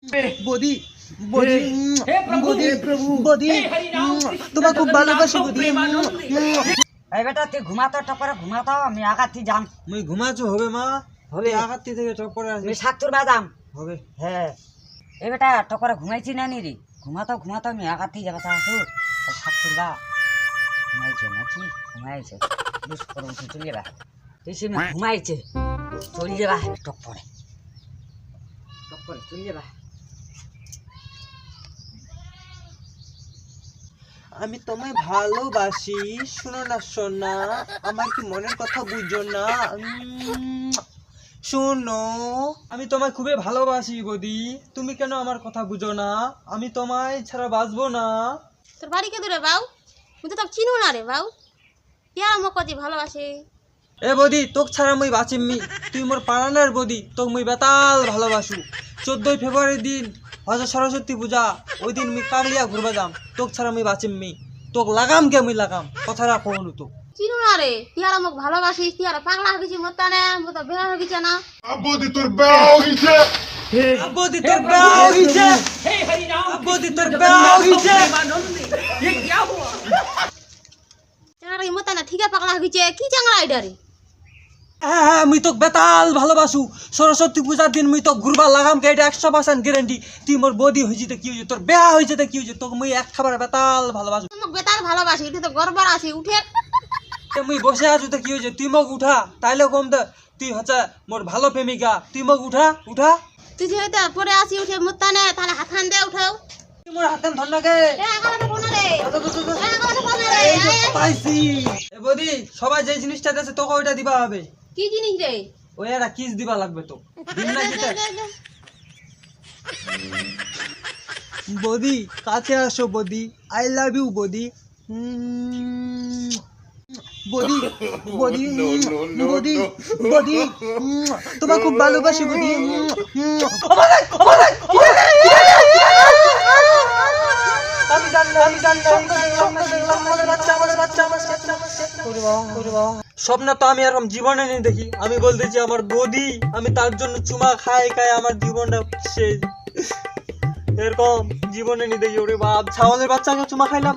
বদি বদি বদি বদি তোমার খুব ভালোবাসি বদি। এই বেটা তুই ঘুমাতো টপরে ঘুমাতো আমি আগাতি যাম। মুই ঘুমাচ্ছ হবে মা হবে আঘাতি থেকে টপরে আমি সাতুর বাদাম হবে। হ্যাঁ এই বেটা টপরে ঘুমাইছি না নি রে ঘুমাতো ঘুমাতো আমি আগাতি যাবো আসু সাতুর বা ঘুমাইছে নাকি ঘুমাইছে বুঝ করে উঠে চলে যাবা এসে ঘুমাইছে চলে যাবা টপরে টপরে চলে যাবা। আমি তোমায় ভালোবাসি শোনো না সোনা আমার কি মনের কথা বুঝো না। শোনো আমি তোমায় খুবই ভালোবাসি বদি তুমি কেন আমার কথা বুঝো না আমি তোমায় ছাড়া বাঁচবো না। তোর বাড়ি কে দূরে বাউ তুই তো তার চিনো না রে বাউ কে আমাকে কজি ভালোবাসে। এ বদি তোক ছাড়া মুই বাঁচিমমি তুই মোর পাড়ানের বদি তোক মুই বেতাল ভালোবাসু। 14 ফেব্রুয়ারি দিন হয়তো সরস্বতী পূজা ওই দিন মুই কাগলিয়া ঘুরবা যাম তোক ছাড়া মুই বাঁচিমমি তোক লাগাম কে মুই লাগাম কথা রাখো হলু তো চিনো না রে তুই আর আমাকে ভালোবাসিস তুই আর পাগলা হয়ে গেছিস মতো না মতো বেড়া হয়ে গেছে না। আব্বুদি তোর বিয়া হইছে আব্বুদি তোর বিয়া হইছে আব্বুদি তোর বিয়া হইছে। চাংড়া মতো না ঠিক আছে পাগলা হয়ে গেছে কি চাংড়া আইডা রে। হ্যাঁ হ্যাঁ মুই তোক বেতাল ভালোবাসু সরস্বতী পূজার দিন মুই তোক ঘুরবা লাগাম কে এটা 100% গ্যারান্টি। তুই মোর বদি হইছিতে কি হইছে তোর বিয়া হইছিতে কি হইছে তোক মুই এক খাবার বেতাল ভালোবাসু। আমাকে বেতাল ভালোবাসি তুই তো গড়বড় আছিস উঠে মুই বসে আছো তো কি হয়েছে তুই মগ উঠা তাইলে কম দে তুই হচ্ছে মোর ভালো প্রেমিকা তুই মগ উঠা উঠা। তুই যেহেতু পরে আসি উঠে মতো না তাহলে হাত হান দে উঠাও তুই মোর হাতেন ধন্যকে পাইছি। এ বদি সবাই যে জিনিসটা দেছে তোকে ওইটা দিবা হবে। কি জিনিস রে ওই একটা কিস দিবা লাগবে তো দিন না কিতে। বদি কাছে আসো বদি আই লাভ ইউ বদি বদি বদি বদি বদি তোমার খুব ভালোবাসি বদি। আমি স্বপ্ন তো আমি এরকম জীবনে নেই দেখি আমি বলতেছি আমার বদি আমি তার জন্য চুমা খাই খাই আমার জীবনটা শেষ এরকম জীবনে নেই দেখি ওরে বাপ ছাগলের বাচ্চাকে চুমা খাইলাম।